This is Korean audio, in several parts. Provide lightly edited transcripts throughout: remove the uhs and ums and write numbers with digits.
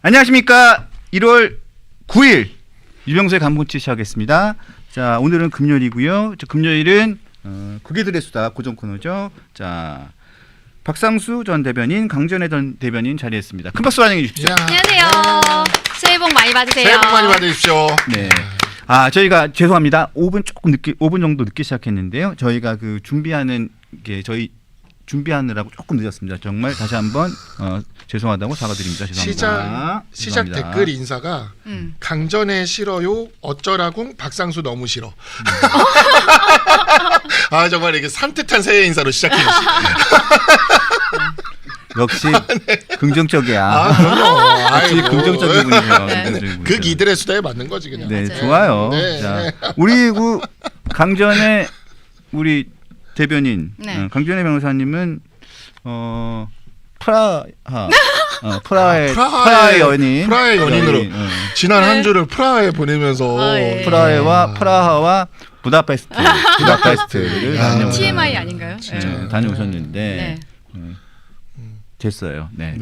안녕하십니까. 1월 9일 유병수의 간본치 시작하겠습니다. 자, 오늘은 금요일이고요. 금요일은 국회들의 수다 고정 코너죠. 자, 박상수 전 대변인, 강전혜 전 대변인 자리했습니다. 큰 박수 환영해 주십시오. 안녕하세요. 새해 복 많이 받으세요. 새해 복 많이 받으십시오. 네. 저희가 죄송합니다. 5분 정도 늦게 시작했는데요. 저희가 그 준비하는 게 준비하느라고 조금 늦었습니다. 정말 다시 한번 죄송하다고 사과드립니다. 죄송합니다. 시작 죄송합니다. 댓글 인사가 강전에 싫어요. 어쩌라궁 박상수 너무 싫어. 아 정말 이게 산뜻한 새해 인사로 시작해 주시. 역시 긍정적이야. 그럼요. 역시 긍정적인 분이에요. 네. 그 이들의 수다에 맞는 거지 그냥. 네, 맞아요. 좋아요. 네. 자, 우리 강전의 우리 대변인, 네. 강전혜 변호사님은 프라하의 연인, 프라하의 연인으로 지난 한 주를 프라하에 보내면서 예. 프라하와 부다페스트를 다녀오셨- TMI 아닌가요? 다녀오셨는데 네. 됐어요. 네.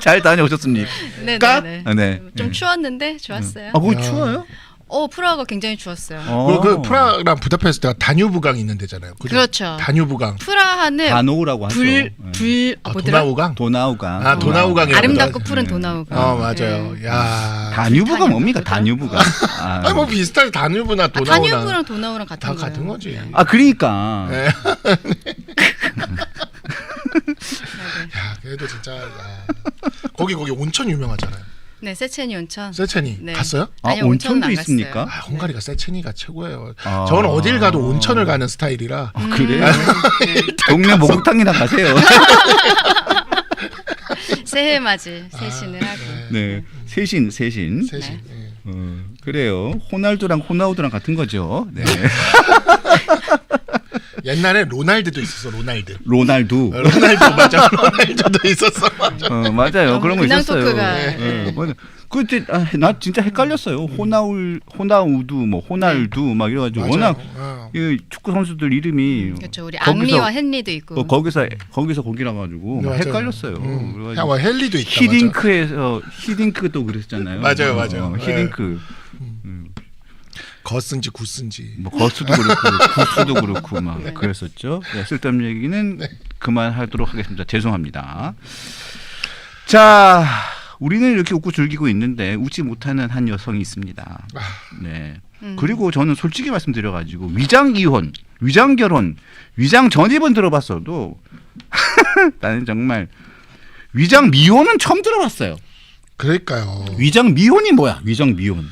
잘 다녀오셨습니까? 네, 네. 좀 추웠는데 좋았어요. 거기 추워요? 프라하가 굉장히 추웠어요. 그리고 그 프라하랑 부다페스트가 다뉴브강이 있는 데잖아요. 그죠? 그렇죠. 다뉴브강. 프라하는 다노우라고 하죠. 뭐더라? 도나우강? 도나우강. 도나우강이 아름답고 푸른 도나우강. 맞아요. 네. 야. 다뉴브가 뭡니까? 다뉴브가. 아니 뭐 비슷하게 다뉴브나 도나우나 다뉴브랑 도나우랑 같은 다 거예요. 같은 거지. 그러니까. 네. 야, 그래도 진짜 거기 온천 유명하잖아요. 네, 세체니 온천. 세체니 네. 갔어요? 아니, 온천도 안 있습니까? 갔어요. 헝가리가 세체니가 최고예요. 아. 저는 어딜 가도 온천을 가는 스타일이라. 그래? 동네 목욕탕이나 가세요. 새해 맞이 세신을 하고. 네. 세신. 세신. 네. 예. 그래요. 호날두랑 호나우두랑 같은 거죠. 네. 옛날에 로날드도 있었어. 로날드 맞아. 로날드도 있었어. 맞아. 맞아요. 그런 거 근황 있었어요. 토크가. 네. 맞아. 그때 나 진짜 헷갈렸어요. 호나우두, 뭐 호날두 막 이래가지고 맞아요. 워낙 이 축구 선수들 이름이 그렇죠. 우리 거기서- 앙리와 헨리도 있고. 거기서 거기라 가지고 네, 맞아요. 헷갈렸어요. 그래가지고 야, 헬리도 있다. 히딩크도 그랬잖아요. 맞아요. 히딩크. 거쓴지 굿쓴지. 뭐 거수도 그렇고 구수도 그렇고 막 그랬었죠. 네, 쓸데없는 얘기는 그만하도록 하겠습니다. 죄송합니다. 자, 우리는 이렇게 웃고 즐기고 있는데 웃지 못하는 한 여성이 있습니다. 네. 그리고 저는 솔직히 말씀드려가지고 위장 이혼, 위장 결혼, 위장 전입은 들어봤어도 나는 정말 위장 미혼은 처음 들어봤어요. 그러니까요. 위장 미혼이 뭐야? 위장 미혼.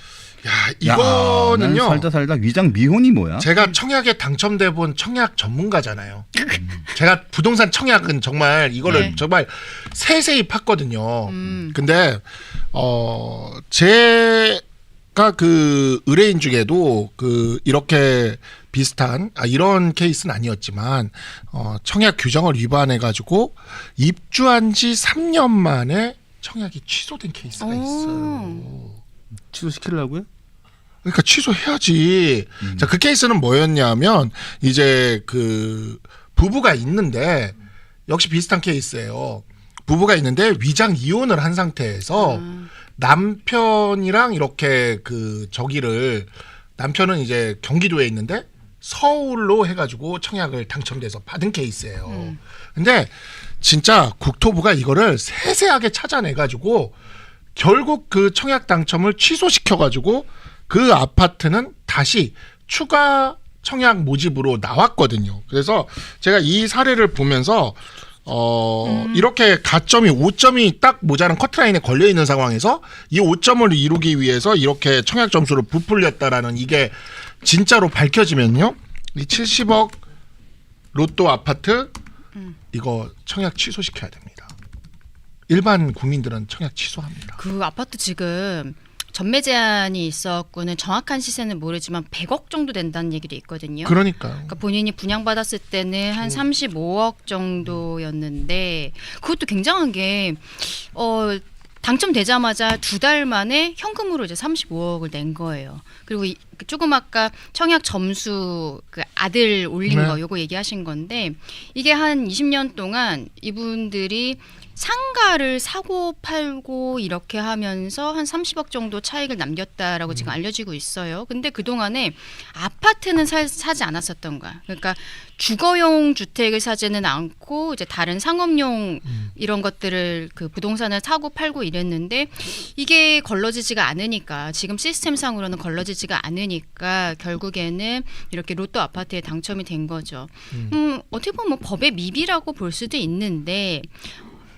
야, 이거는요. 나는 살다 위장 미혼이 뭐야? 제가 청약에 당첨돼 본 청약 전문가잖아요. 제가 부동산 청약은 정말 이거를 네. 정말 세세히 팠거든요. 근데 제가 그 의뢰인 중에도 그 이렇게 비슷한 이런 케이스는 아니었지만 청약 규정을 위반해 가지고 입주한 지 3년 만에 청약이 취소된 케이스가 있어요. 취소시키려고요? 그러니까 취소해야지. 자, 그 케이스는 뭐였냐면 이제 그 부부가 있는데 역시 비슷한 케이스예요. 부부가 있는데 위장 이혼을 한 상태에서 남편이랑 이렇게 그 남편은 이제 경기도에 있는데 서울로 해가지고 청약을 당첨돼서 받은 케이스예요. 근데 진짜 국토부가 이거를 세세하게 찾아내가지고 결국 그 청약 당첨을 취소시켜가지고 그 아파트는 다시 추가 청약 모집으로 나왔거든요. 그래서 제가 이 사례를 보면서 이렇게 가점이 5점이 딱 모자란 커트라인에 걸려 있는 상황에서 이 5점을 이루기 위해서 이렇게 청약 점수를 부풀렸다라는 이게 진짜로 밝혀지면요. 이 70억 로또 아파트 이거 청약 취소시켜야 됩니다. 일반 국민들은 청약 취소합니다. 그 아파트 지금 전매 제한이 있었고는 정확한 시세는 모르지만 100억 정도 된다는 얘기도 있거든요. 그러니까 본인이 분양받았을 때는 한 35억 정도였는데 그것도 굉장한 게 당첨되자마자 2달 만에 현금으로 이제 35억을 낸 거예요. 그리고 조금 아까 청약 점수 그 아들 올린 네. 거 요거 얘기하신 건데 이게 한 20년 동안 이분들이 상가를 사고 팔고 이렇게 하면서 한 30억 정도 차익을 남겼다라고 지금 알려지고 있어요. 근데 그동안에 아파트는 사지 않았었던 거야. 그러니까 주거용 주택을 사지는 않고 이제 다른 상업용 이런 것들을 그 부동산을 사고 팔고 이랬는데 이게 걸러지지가 않으니까 지금 시스템상으로는 걸러지지가 않으니까 결국에는 이렇게 로또 아파트에 당첨이 된 거죠. 어떻게 보면 뭐 법의 미비라고 볼 수도 있는데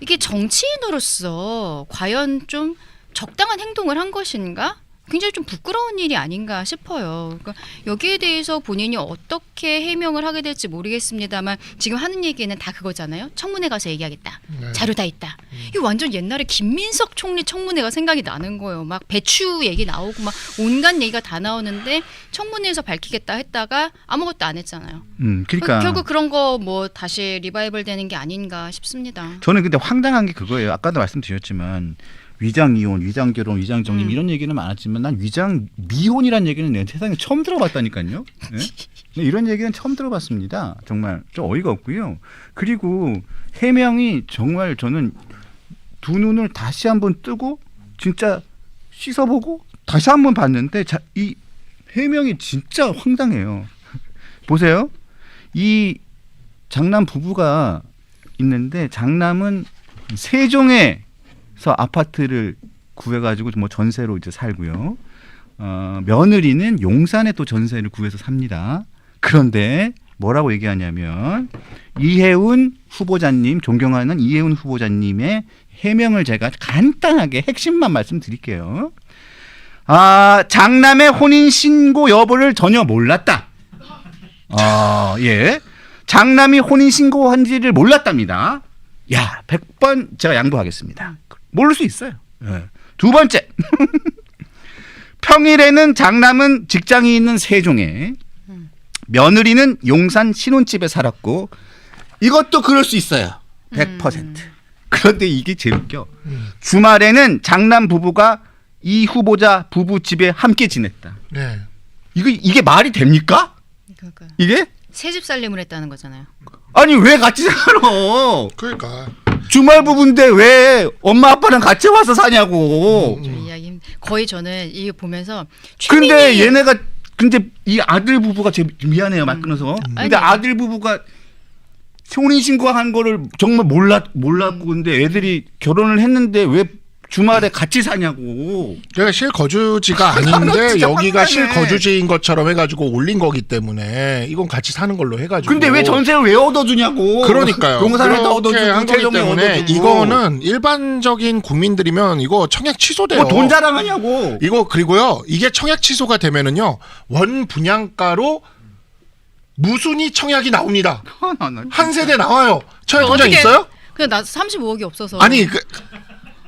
이게 정치인으로서 과연 좀 적당한 행동을 한 것인가? 굉장히 좀 부끄러운 일이 아닌가 싶어요. 그러니까 여기에 대해서 본인이 어떻게 해명을 하게 될지 모르겠습니다만 지금 하는 얘기는 다 그거잖아요. 청문회 가서 얘기하겠다. 네. 자료 다 있다. 이거 완전 옛날에 김민석 총리 청문회가 생각이 나는 거예요. 막 배추 얘기 나오고 막 온갖 얘기가 다 나오는데 청문회에서 밝히겠다 했다가 아무것도 안 했잖아요. 그러니까 결국 그런 거 뭐 다시 리바이벌 되는 게 아닌가 싶습니다. 저는 근데 황당한 게 그거예요. 아까도 말씀드렸지만 위장 이혼, 위장 결혼, 위장 정림 이런 얘기는 많았지만 난 위장 미혼이란 얘기는 내 세상에 처음 들어봤다니까요. 네? 이런 얘기는 처음 들어봤습니다. 정말 좀 어이가 없고요. 그리고 해명이 정말 저는 두 눈을 다시 한번 뜨고 진짜 씻어보고 다시 한번 봤는데 이 해명이 진짜 황당해요. 보세요. 이 장남 부부가 있는데 장남은 세종에 서 아파트를 구해가지고 뭐 전세로 이제 살고요. 며느리는 용산에 또 전세를 구해서 삽니다. 그런데 뭐라고 얘기하냐면 이혜훈 후보자님, 존경하는 이혜훈 후보자님의 해명을 제가 간단하게 핵심만 말씀드릴게요. 장남의 혼인 신고 여부를 전혀 몰랐다. 예, 장남이 혼인 신고한지를 몰랐답니다. 야, 100번 제가 양보하겠습니다. 모를 수 있어요. 네. 두 번째. 평일에는 장남은 직장이 있는 세종에 며느리는 용산 신혼집에 살았고 이것도 그럴 수 있어요. 100%. 그런데 이게 제일 웃겨. 주말에는 장남 부부가 이 후보자 부부 집에 함께 지냈다. 네. 이게 말이 됩니까? 그러니까 이게? 새집 살림을 했다는 거잖아요. 아니 왜 같이 살아? 그러니까 주말 부부인데 왜 엄마 아빠랑 같이 와서 사냐고. 좀 이야기 거의 저는 이거 보면서 근데 얘네가 근데 이 아들 부부가 제 미안해요 말 끊어서. 근데 아니. 아들 부부가 혼인 신고한 거를 정말 몰랐고 근데 애들이 결혼을 했는데 왜 주말에 같이 사냐고. 제가 실거주지가 아닌데 진짜 여기가 황당해. 실거주지인 것처럼 해가지고 올린 거기 때문에 이건 같이 사는 걸로 해가지고. 근데 왜 전세를 왜 얻어주냐고. 그러니까요. 용산에다 그렇게 한 얻어주고 거기 세종에 때문에 얻어주고. 이거는 일반적인 국민들이면 이거 청약 취소돼요. 뭐 돈 자랑하냐고. 이거 그리고요. 이게 청약 취소가 되면은요. 원 분양가로 무순위 청약이 나옵니다. 한 세대 나와요. 청약 통장 어떻게- 있어요? 근데 나 35억이 없어서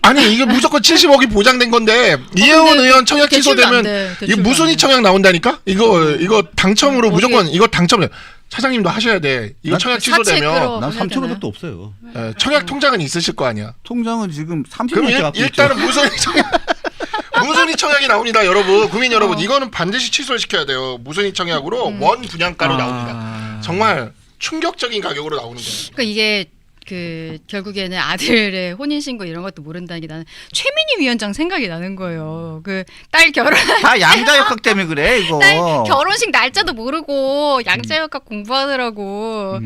아니 이게 무조건 70억이 보장된 건데 이혜원 의원 청약 대출도 안 취소되면 돼. 이 대출도 무순위 안 돼. 청약 나온다니까? 이거 당첨으로 어떻게- 무조건 이거 당첨돼. 차장님도 하셔야 돼. 이거 청약 사채 취소되면 끌어. 난 해야 3,500도 없어요. 청약 통장은 있으실 거 아니야. 통장은 지금 그럼 30년째 갖고 있죠. 일단은 무순위 청약 무순위 청약이 나옵니다, 여러분. 국민 여러분, 이거는 반드시 취소를 시켜야 돼요. 무순위 청약으로 원 분양가로 나옵니다. 정말 충격적인 가격으로 나오는 거예요. 그러니까 이게 그 결국에는 아들의 혼인신고 이런 것도 모른다는 게 나는 최민희 위원장 생각이 나는 거예요. 그 딸 결혼 다 양자역학 때문에 그래 이거. 딸 결혼식 날짜도 모르고 양자역학 공부하느라고.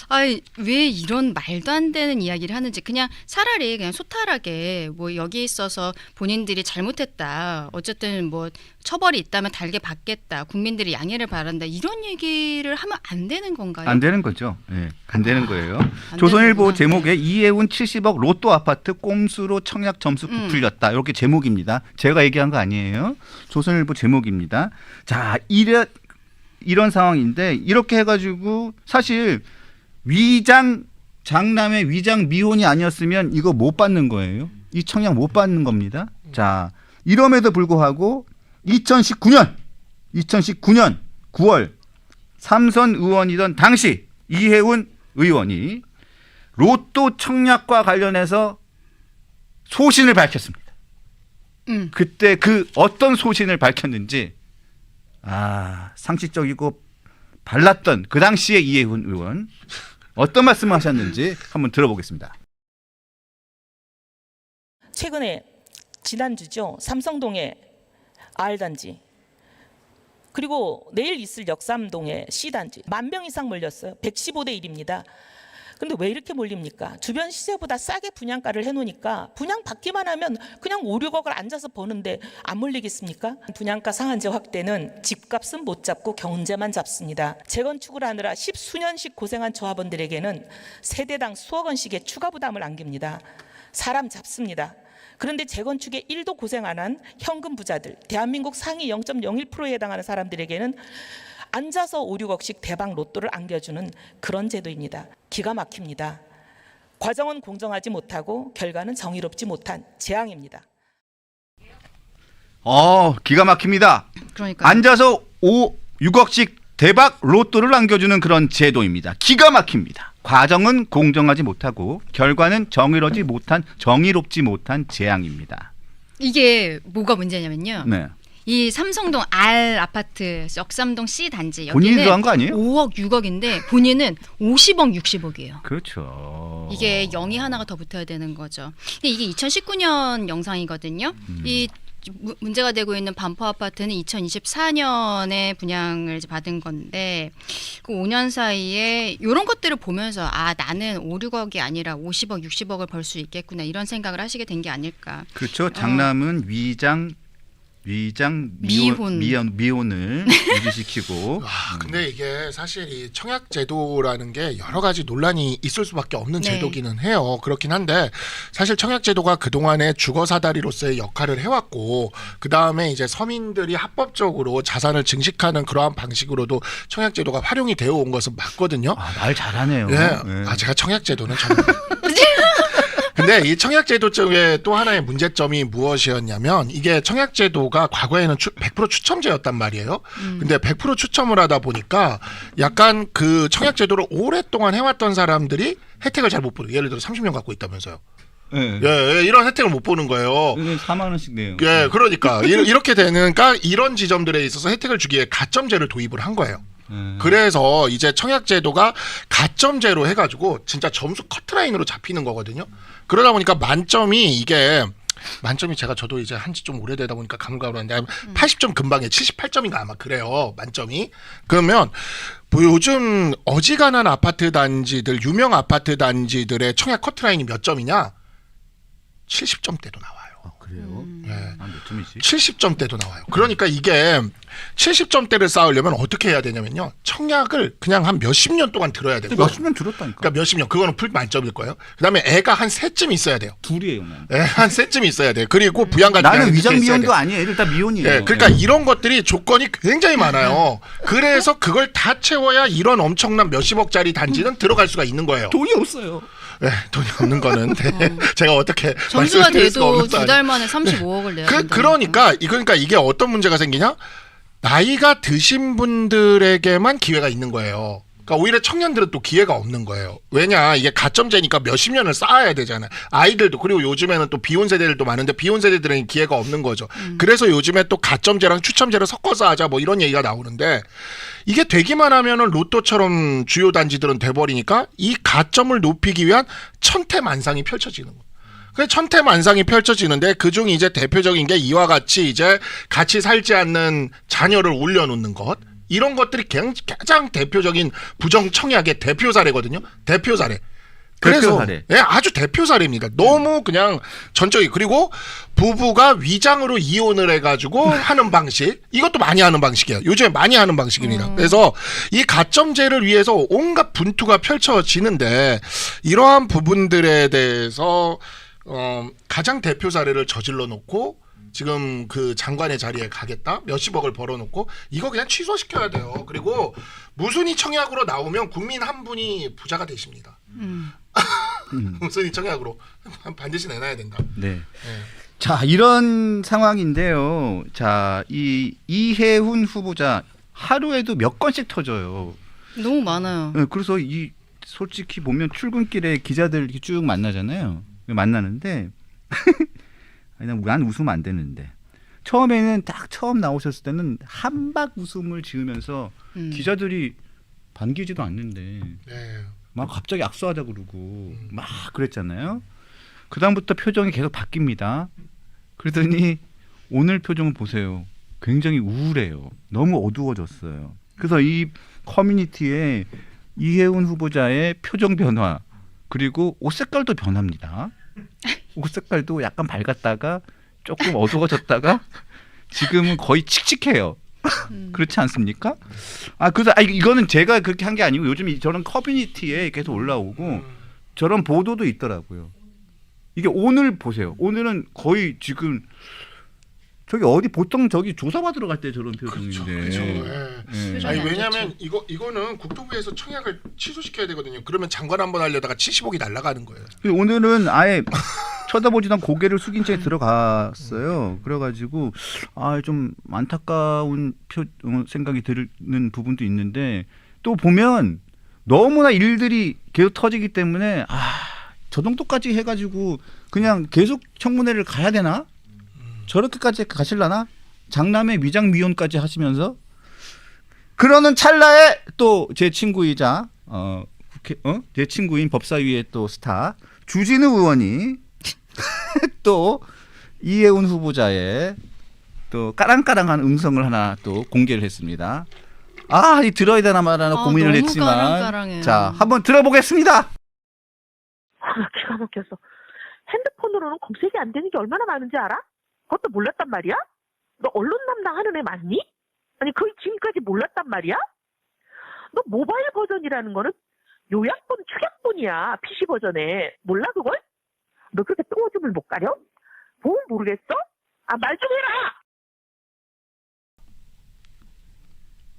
아니 왜 이런 말도 안 되는 이야기를 하는지 그냥 차라리 그냥 소탈하게 뭐 여기 있어서 본인들이 잘못했다. 어쨌든 뭐 처벌이 있다면 달게 받겠다. 국민들이 양해를 바란다. 이런 얘기를 하면 안 되는 건가요? 안 되는 거죠. 예, 안 되는 거예요. 안 조선일보 되는구나. 제목에 이혜훈 70억 로또 아파트 꼼수로 청약 점수 부풀렸다. 이렇게 제목입니다. 제가 얘기한 거 아니에요. 조선일보 제목입니다. 자, 이런 상황인데 이렇게 해가지고 사실 장남의 위장 미혼이 아니었으면 이거 못 받는 거예요. 이 청약 못 받는 겁니다. 자, 이럼에도 불구하고 2019년 9월 삼선 의원이던 당시 이혜훈 의원이 로또 청약과 관련해서 소신을 밝혔습니다. 그때 그 어떤 소신을 밝혔는지 상식적이고 발랐던 그 당시의 이해훈 의원 어떤 말씀을 하셨는지 한번 들어보겠습니다. 최근에 지난주죠. 삼성동의 R단지 그리고 내일 있을 역삼동의 C단지 10,000명 이상 몰렸어요. 115대 1입니다. 근데 왜 이렇게 몰립니까? 주변 시세보다 싸게 분양가를 해놓으니까 분양 받기만 하면 그냥 5, 6억을 앉아서 버는데 안 몰리겠습니까? 분양가 상한제 확대는 집값은 못 잡고 경제만 잡습니다. 재건축을 하느라 10수년씩 고생한 조합원들에게는 세대당 수억 원씩의 추가 부담을 안깁니다. 사람 잡습니다. 그런데 재건축에 1도 고생 안 한 현금 부자들, 대한민국 상위 0.01%에 해당하는 사람들에게는 앉아서 5, 6억씩 대박 로또를 안겨주는 그런 제도입니다. 기가 막힙니다. 과정은 공정하지 못하고 결과는 정의롭지 못한 재앙입니다. 기가 막힙니다. 그러니까 앉아서 6억씩 대박 로또를 안겨주는 그런 제도입니다. 기가 막힙니다. 과정은 공정하지 못하고 결과는 정의롭지 못한 재앙입니다. 이게 뭐가 문제냐면요. 네. 이 삼성동 R 아파트, 역삼동 C 단지 본인이 여기는 들어간 거 아니에요? 5억, 6억인데 본인은 50억, 60억이에요. 그렇죠. 이게 0이 하나가 더 붙어야 되는 거죠. 근데 이게 2019년 영상이거든요. 이 문제가 되고 있는 반포 아파트는 2024년에 분양을 이제 받은 건데 그 5년 사이에 이런 것들을 보면서 나는 5, 6억이 아니라 50억, 60억을 벌 수 있겠구나 이런 생각을 하시게 된 게 아닐까. 그렇죠. 장남은 미혼을 유지시키고. 근데 이게 사실 이 청약제도라는 게 여러 가지 논란이 있을 수밖에 없는 네. 제도기는 해요. 그렇긴 한데 사실 청약제도가 그동안에 주거사다리로서의 역할을 해왔고 그 다음에 이제 서민들이 합법적으로 자산을 증식하는 그러한 방식으로도 청약제도가 활용이 되어 온 것은 맞거든요. 말 잘하네요. 예. 네. 제가 청약제도는 정말. 근데 이 청약제도 쪽에 또 하나의 문제점이 무엇이었냐면 이게 청약제도가 과거에는 100% 추첨제였단 말이에요. 근데 100% 추첨을 하다 보니까 약간 그 청약제도를 오랫동안 해왔던 사람들이 혜택을 잘 못 보는. 예를 들어 30년 갖고 있다면서요. 네. 예, 이런 혜택을 못 보는 거예요. 4만 원씩 내요. 예, 그러니까 이렇게 되니까 이런 지점들에 있어서 혜택을 주기 위해 가점제를 도입을 한 거예요. 그래서 이제 청약제도가 가점제로 해가지고 진짜 점수 커트라인으로 잡히는 거거든요. 그러다 보니까 만점이 제가 저도 이제 한지 좀 오래되다 보니까 가물가물한데 80점 근방에 78점인가 아마 그래요. 만점이. 그러면 뭐 요즘 어지간한 아파트 단지들, 유명 아파트 단지들의 청약 커트라인이 몇 점이냐? 70점대도 나와요. 그래요? 예. 몇 점이지? 70점대도 나와요. 그러니까 이게 70점대를 쌓으려면 어떻게 해야 되냐면요. 청약을 그냥 한 몇십 년 동안 들어야 되고. 몇십 년 들었다니까. 그러니까 몇십 년. 그거는 풀 만점일 거예요. 그다음에 애가 한 셋쯤 있어야 돼요. 둘이에요. 난. 애 한 셋쯤 있어야 돼요. 그리고 부양가 나는 위장 미혼도 아니에요. 애들 다 미혼이에요. 예, 그러니까 이런 것들이 조건이 굉장히 많아요. 그래서 그걸 다 채워야 이런 엄청난 몇십억짜리 단지는 들어갈 수가 있는 거예요. 돈이 없어요. 네, 돈이 없는 거는 제가 어떻게 점수가 말씀드릴 수가 돼도 없는 두 달 만에 35억을 내야 된다. 그러니까 이게 어떤 문제가 생기냐? 나이가 드신 분들에게만 기회가 있는 거예요. 그러니까 오히려 청년들은 또 기회가 없는 거예요. 왜냐, 이게 가점제니까 몇십 년을 쌓아야 되잖아요. 아이들도. 그리고 요즘에는 또 비혼 세대들도 많은데 비혼 세대들은 기회가 없는 거죠. 그래서 요즘에 또 가점제랑 추첨제를 섞어서 하자 뭐 이런 얘기가 나오는데 이게 되기만 하면은 로또처럼 주요 단지들은 돼버리니까 이 가점을 높이기 위한 천태만상이 펼쳐지는 거예요. 그래서 천태만상이 펼쳐지는데 그중 이제 대표적인 게 이와 같이 이제 같이 살지 않는 자녀를 올려놓는 것. 이런 것들이 가장 대표적인 부정청약의 대표 사례거든요. 대표 사례. 그래서 사례. 예, 아주 대표 사례입니다. 너무 그냥 전적이. 그리고 부부가 위장으로 이혼을 해가지고 하는 방식. 이것도 많이 하는 방식이에요. 요즘에 많이 하는 방식입니다. 그래서 이 가점제를 위해서 온갖 분투가 펼쳐지는데 이러한 부분들에 대해서 가장 대표 사례를 저질러 놓고 지금 그 장관의 자리에 가겠다 몇십억을 벌어놓고 이거 그냥 취소시켜야 돼요. 그리고 무순위 청약으로 나오면 국민 한 분이 부자가 되십니다. 무순위 청약으로 반드시 내놔야 된다. 네. 네. 자, 이런 상황인데요. 자, 이 이해훈 후보자 하루에도 몇 건씩 터져요. 너무 많아요. 네, 그래서 솔직히 보면 출근길에 기자들 이렇게 쭉 만나잖아요. 만나는데 난 웃으면 안 되는데 처음에는 딱 처음 나오셨을 때는 한박 웃음을 지으면서 기자들이 반기지도 않는데 네. 막 갑자기 악수하자 그러고 막 그랬잖아요. 그다음부터 표정이 계속 바뀝니다. 그러더니 오늘 표정을 보세요. 굉장히 우울해요. 너무 어두워졌어요. 그래서 이 커뮤니티에 이해운 후보자의 표정 변화 그리고 옷 색깔도 변합니다. 옷 색깔도 약간 밝았다가 조금 어두워졌다가 지금은 거의 칙칙해요. 그렇지 않습니까? 그래서 이거는 제가 그렇게 한 게 아니고 요즘 저런 커뮤니티에 계속 올라오고 저런 보도도 있더라고요. 이게 오늘 보세요. 오늘은 거의 지금 저기 어디 보통 저기 조사받으러 갈 때 저런 표정인데. 그렇죠. 예. 아니 왜냐하면 이거는 국토부에서 청약을 취소시켜야 되거든요. 그러면 장관 한번 하려다가 70억이 날아가는 거예요. 오늘은 아예 쳐다보지도 않고 고개를 숙인 채 들어갔어요. 그래가지고 좀 안타까운 생각이 드는 부분도 있는데 또 보면 너무나 일들이 계속 터지기 때문에 저 정도까지 해가지고 그냥 계속 청문회를 가야 되나? 저렇게까지 가실라나? 장남의 위장 미혼까지 하시면서 그러는 찰나에 또 제 친구이자 제 친구인 법사위의 또 스타 주진우 의원이 또 이해운 후보자의 또 까랑까랑한 음성을 하나 또 공개를 했습니다. 이 들어야 되나 말아나 고민을 너무 했지만 까랑까랑해요. 자 한번 들어보겠습니다. 나 기가 막혔어. 핸드폰으로는 검색이 안 되는 게 얼마나 많은지 알아? 그것도 몰랐단 말이야? 너 언론 담당하는 애 맞니? 아니 그걸 지금까지 몰랐단 말이야? 너 모바일 버전이라는 거는 요약본 축약본이야. PC 버전에. 몰라 그걸? 너 그렇게 똥오줌을 못 가려? 보면 모르겠어? 말 좀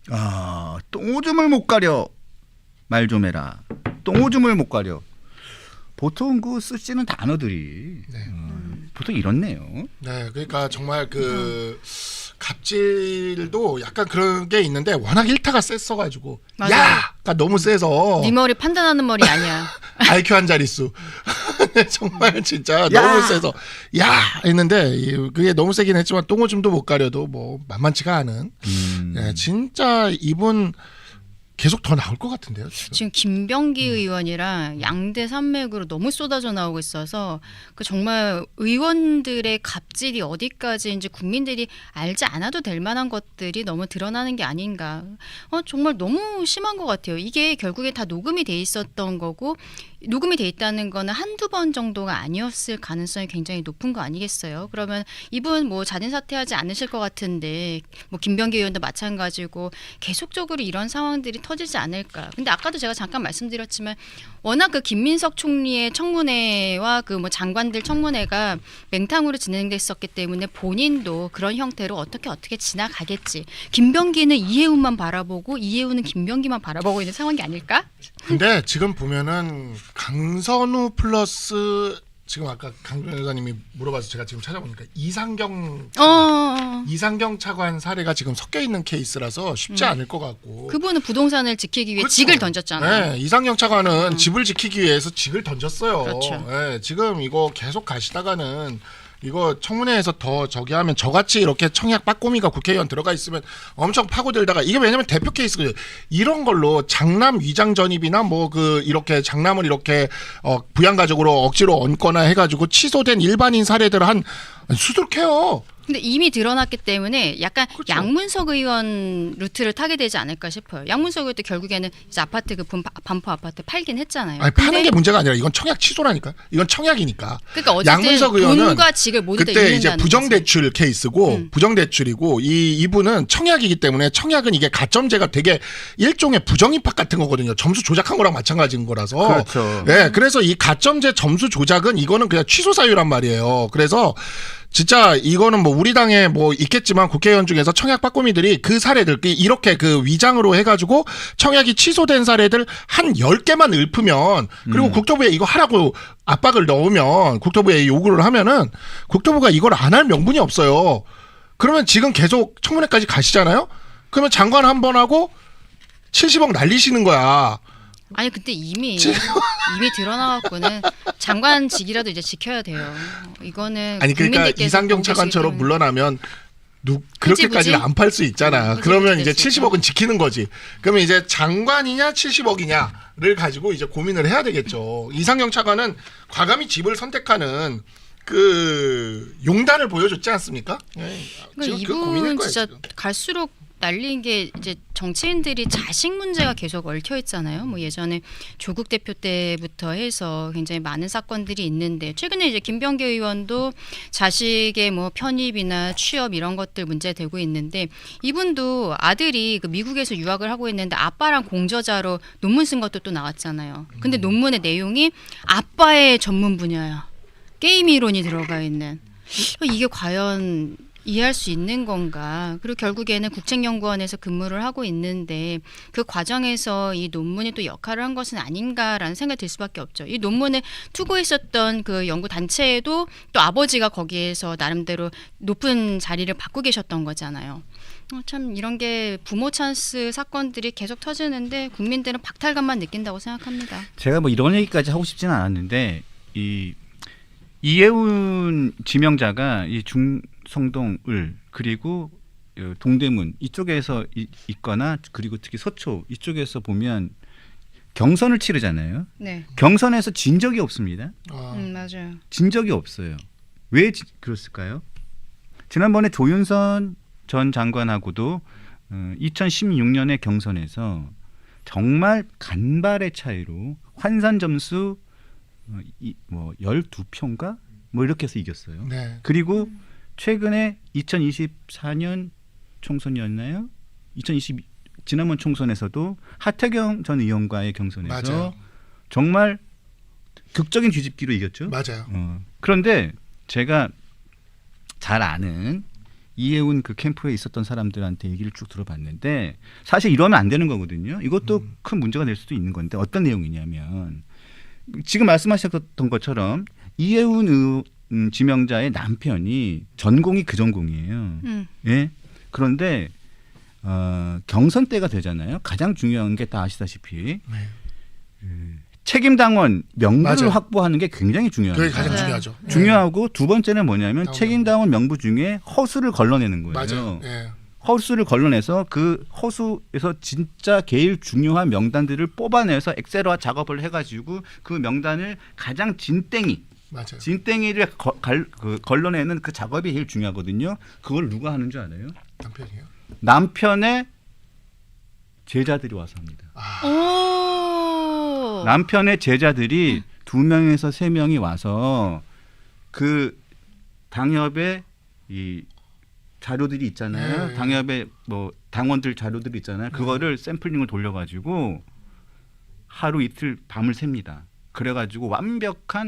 해라. 똥오줌을 못 가려. 말 좀 해라. 똥오줌을 못 가려. 보통 그 쓰시는 단어들이 보통 이렇네요. 네, 그러니까 정말 그 갑질도 약간 그런 게 있는데 워낙 일타가 셌어가지고 맞아요. 야가 너무 세서 네 머리 판단하는 머리 아니야. IQ 한 자릿수 정말 진짜 너무 세서 야 했는데 그게 너무 세긴 했지만 똥오줌도 못 가려도 뭐 만만치가 않은 네, 진짜 이분 계속 더 나올 것 같은데요. 지금 김병기 의원이랑 양대 산맥으로 너무 쏟아져 나오고 있어서 그 정말 의원들의 갑질이 어디까지인지 국민들이 알지 않아도 될 만한 것들이 너무 드러나는 게 아닌가. 정말 너무 심한 것 같아요. 이게 결국에 다 녹음이 돼 있었던 거고 녹음이 돼 있다는 거는 한두 번 정도가 아니었을 가능성이 굉장히 높은 거 아니겠어요? 그러면 이분 뭐 자진 사퇴하지 않으실 것 같은데 뭐 김병기 의원도 마찬가지고 계속적으로 이런 상황들이 터지지 않을까. 근데 아까도 제가 잠깐 말씀드렸지만 워낙 그 김민석 총리의 청문회와 그 뭐 장관들 청문회가 맹탕으로 진행됐었기 때문에 본인도 그런 형태로 어떻게 지나가겠지. 김병기는 이해운만 바라보고 이해운은 김병기만 바라보고 있는 상황이 아닐까? 근데 지금 보면은 강선우 플러스 지금 아까 강 변호사님이 물어봐서 제가 지금 찾아보니까 이상경 차관 사례가 지금 섞여 있는 케이스라서 쉽지 않을 것 같고 그분은 부동산을 지키기 위해 그렇죠. 직을 던졌잖아요. 네, 이상경 차관은 집을 지키기 위해서 직을 던졌어요. 그렇죠. 네, 지금 이거 계속 가시다가는 이거 청문회에서 더 저기 하면 저같이 이렇게 청약 빠꼬미가 국회의원 들어가 있으면 엄청 파고들다가 이게 왜냐면 대표 케이스거든요. 이런 걸로 장남 위장 전입이나 뭐 그 이렇게 장남을 이렇게 부양가족으로 억지로 얹거나 해가지고 취소된 일반인 사례들 한 수두룩해요. 근데 이미 드러났기 때문에 약간 그렇죠. 양문석 의원 루트를 타게 되지 않을까 싶어요. 양문석 의원도 결국에는 이제 아파트 그 반포 아파트 팔긴 했잖아요. 아니 파는 게 문제가 아니라 이건 청약 취소라니까. 이건 청약이니까. 그러니까 어쨌든 양문석 의원은 돈과 직을 모두 다 그때 잃는다는 이제 부정대출 거지. 케이스고 부정대출이고 이분은 청약이기 때문에 청약은 이게 가점제가 되게 일종의 부정입학 같은 거거든요. 점수 조작한 거랑 마찬가지인 거라서. 그렇죠. 네, 그래서 이 가점제 점수 조작은 이거는 그냥 취소 사유란 말이에요. 그래서 진짜 이거는 뭐 우리 당에 뭐 있겠지만 국회의원 중에서 청약 빠꼬미들이 그 사례들 이렇게 그 위장으로 해가지고 청약이 취소된 사례들 한 10개만 읊으면 그리고 국토부에 이거 하라고 압박을 넣으면 국토부에 요구를 하면은 국토부가 이걸 안 할 명분이 없어요. 그러면 지금 계속 청문회까지 가시잖아요. 그러면 장관 한 번 하고 70억 날리시는 거야. 아니 근데 이미 드러나갖고는 장관직이라도 이제 지켜야 돼요. 이거는 아니 그러니까 국민들께서 이상경 보고 계시기 차관처럼 때문에. 물러나면 그렇게까지는 굳이? 안 팔 수 있잖아. 굳이 그러면 될 이제 수 있죠. 70억은 지키는 거지. 그러면 이제 장관이냐 70억이냐를 가지고 이제 고민을 해야 되겠죠. 이상경 차관은 과감히 집을 선택하는 그 용단을 보여줬지 않습니까? 그러니까 지금 그 고민일 이분 거예요. 진짜 지금. 갈수록 날린 게 이제 정치인들이 자식 문제가 계속 얽혀 있잖아요. 뭐 예전에 조국 대표 때부터 해서 굉장히 많은 사건들이 있는데 최근에 이제 김병기 의원도 자식의 뭐 편입이나 취업 이런 것들 문제되고 있는데 이분도 아들이 그 미국에서 유학을 하고 있는데 아빠랑 공저자로 논문 쓴 것도 또 나왔잖아요. 근데 논문의 내용이 아빠의 전문 분야야. 게임 이론이 들어가 있는. 이게 과연 이해할 수 있는 건가? 그리고 결국에는 국책연구원에서 근무를 하고 있는데 그 과정에서 이 논문이 또 역할을 한 것은 아닌가라는 생각이 들 수밖에 없죠. 이 논문에 투고했었던 그 연구 단체에도 또 아버지가 거기에서 나름대로 높은 자리를 받고 계셨던 거잖아요. 참 이런 게 부모 찬스 사건들이 계속 터지는데 국민들은 박탈감만 느낀다고 생각합니다. 제가 뭐 이런 얘기까지 하고 싶지는 않았는데 이 이해운 지명자가 이 중성동을 그리고 동대문 이쪽에서 있거나 그리고 특히 서초 이쪽에서 보면 경선을 치르잖아요. 네, 경선에서 진 적이 없습니다. 맞아요. 진 적이 없어요. 왜 그랬을까요? 지난번에 조윤선 전 장관하고도 2016년의 경선에서 정말 간발의 차이로 환산 점수 뭐 12표인가? 뭐 이렇게 해서 이겼어요. 네. 그리고 최근에 2024년 총선이었나요? 지난번 총선에서도 하태경 전 의원과의 경선에서 맞아요. 정말 극적인 뒤집기로 이겼죠. 맞아요. 그런데 제가 잘 아는 이해운 그 캠프에 있었던 사람들한테 얘기를 쭉 들어봤는데 사실 이러면 안 되는 거거든요. 이것도 큰 문제가 될 수도 있는 건데 어떤 내용이냐면 지금 말씀하셨던 것처럼 이해운 지명자의 남편이 전공이 그 전공이에요. 예. 그런데 경선 때가 되잖아요. 가장 중요한 게 다 아시다시피 책임 당원 명부를 맞아요. 확보하는 게 굉장히 중요합니다. 그게 가장 맞아요. 중요하죠. 중요하고 두 번째는 뭐냐면 당원 책임 당원 명부 중에 허수를 걸러내는 거예요. 맞아요. 예. 허수를 걸러내서 그 허수에서 진짜 제일 중요한 명단들을 뽑아내서 엑셀화 작업을 해가지고 그 명단을 가장 맞아요. 진땡이를 걸러내는 그 작업이 제일 중요하거든요. 그걸 누가 하는 줄 알아요? 남편이요. 남편의 제자들이 와서 합니다. 오. 남편의 제자들이 2명에서 3명이 와서 그 당협의 이 자료들이 있잖아요. 네. 당협의 뭐 당원들 자료들이 있잖아요. 그거를 샘플링을 돌려가지고 하루 이틀 밤을 셉니다. 그래가지고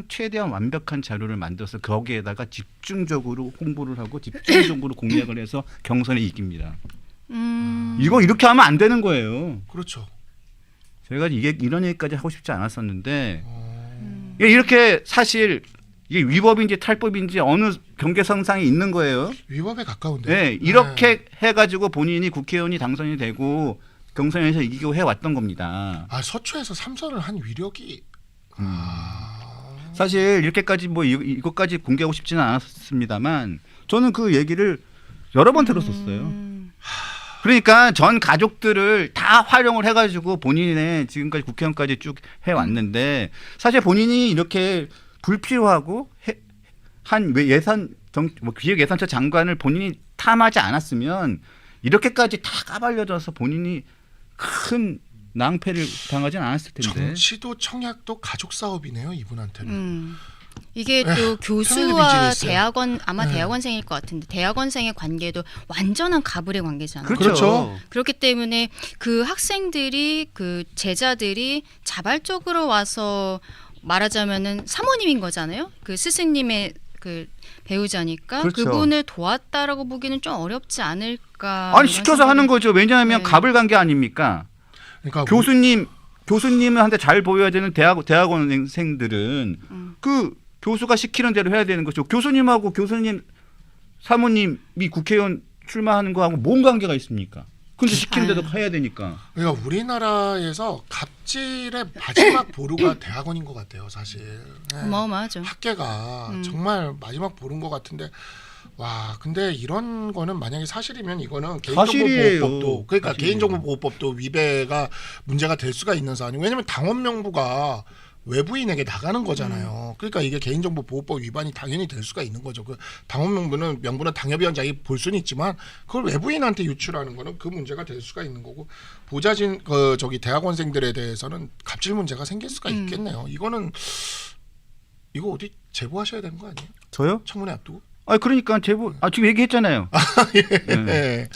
최대한 완벽한 자료를 만들어서 거기에다가 집중적으로 홍보를 하고 집중적으로 공략을 해서 경선에 이깁니다. 이거 이렇게 하면 안 되는 거예요. 그렇죠. 제가 이런 얘기까지 하고 싶지 않았었는데 이렇게 사실 이게 위법인지 탈법인지 어느 경계선상에 있는 거예요. 위법에 가까운데. 네, 이렇게 해가지고 본인이 국회의원이 당선이 되고 경선에서 이기고 해왔던 겁니다. 서초에서 3선을 한 위력이 사실 이렇게까지 뭐 이것까지 공개하고 싶지는 않았습니다만 저는 그 얘기를 여러 번 들었었어요. 그러니까 전 가족들을 다 활용을 해가지고 본인의 지금까지 국회의원까지 쭉 해왔는데 사실 본인이 이렇게 불필요하고 한 기획 예산처 장관을 본인이 탐하지 않았으면 이렇게까지 다 까발려져서 본인이 큰 낭패를 당하진 않았을 텐데. 정치도 청약도 가족 사업이네요, 이분한테는. 이게 또 패밀리 교수와 비즈니스. 대학원 아마 대학원생일 것 같은데 대학원생의 관계도 완전한 가불의 관계잖아요. 그렇죠. 그렇기 때문에 그 학생들이 그 제자들이 자발적으로 와서 말하자면은 사모님인 거잖아요. 그 스승님의 그 배우자니까 그렇죠. 그분을 도왔다라고 보기는 좀 어렵지 않을까. 아니 시켜서 하는 거죠. 왜냐하면 네. 갑을 간 게 아닙니까? 그러니까 교수님한테 잘 보여야 되는 대학원생들은 그 교수가 시키는 대로 해야 되는 거죠. 교수님하고 교수님 사모님이 국회의원 출마하는 거하고 뭔 관계가 있습니까? 근데 시키는 대로 해야 되니까. 그러니까 우리나라에서 갑질의 마지막 보루가 대학원인 것 같아요, 사실. 네. 어마어마하죠. 학계가 정말 마지막 보루인 것 같은데 와, 근데 이런 거는 만약에 사실이면 이거는 사실이에요. 개인정보보호법도 그러니까 사실이에요. 개인정보보호법도 위배가 문제가 될 수가 있는 사안이고 왜냐면 당원 명부가 외부인에게 나가는 거잖아요. 그러니까 이게 개인정보보호법 위반이 당연히 될 수가 있는 거죠. 그 당원 명부는 당협위원장이 볼 수는 있지만 그걸 외부인한테 유출하는 거는 그 문제가 될 수가 있는 거고 보좌진 대학원생들에 대해서는 갑질 문제가 생길 수가 있겠네요. 이거는 이거 어디 제보하셔야 되는 거 아니에요? 저요? 청문회 앞두고? 그러니까 제보 지금 얘기했잖아요. 네.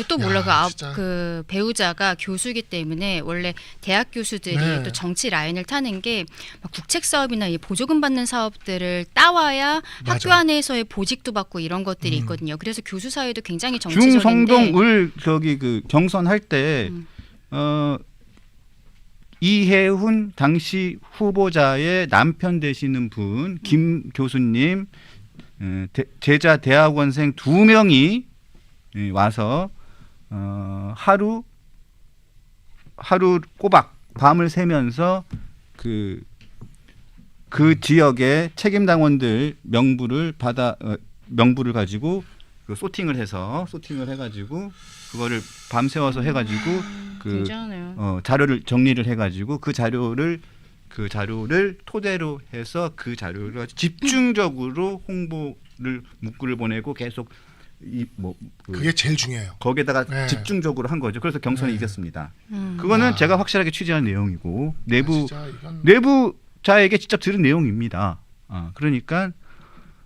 또 야, 몰라 진짜. 그 배우자가 교수이기 때문에 원래 대학 교수들이 네. 또 정치 라인을 타는 게 막 국책 사업이나 이 보조금 받는 사업들을 따와야 학교 맞아. 안에서의 보직도 받고 이런 것들이 있거든요. 그래서 교수 사회도 굉장히 정치적인데 중성동을 그 경선할 때 이해훈 당시 후보자의 남편 되시는 분 김 교수님 제자 대학원생 2명이 와서 하루 꼬박 밤을 새면서 그 지역의 책임 당원들 명부를 가지고 그 소팅을 해가지고 그거를 밤새워서 해가지고 그 굉장하네요. 자료를 정리를 해가지고 그 자료를 토대로 해서 그 자료를 집중적으로 홍보를 문구를 보내고 계속 그게 제일 중요해요. 거기에다가 네. 집중적으로 한 거죠. 그래서 경선에 이겼습니다. 음. 그거는 야. 제가 확실하게 취재한 내용이고 진짜 이건 내부자에게 직접 들은 내용입니다. 그러니까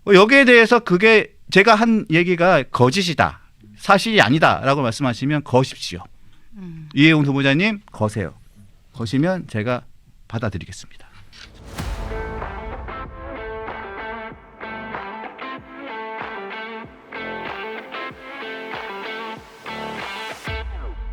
여기에 대해서 그게 제가 한 얘기가 거짓이다, 사실이 아니다라고 말씀하시면 거십시오. 이해훈 후보자님 거세요. 거시면 제가 받아들이겠습니다.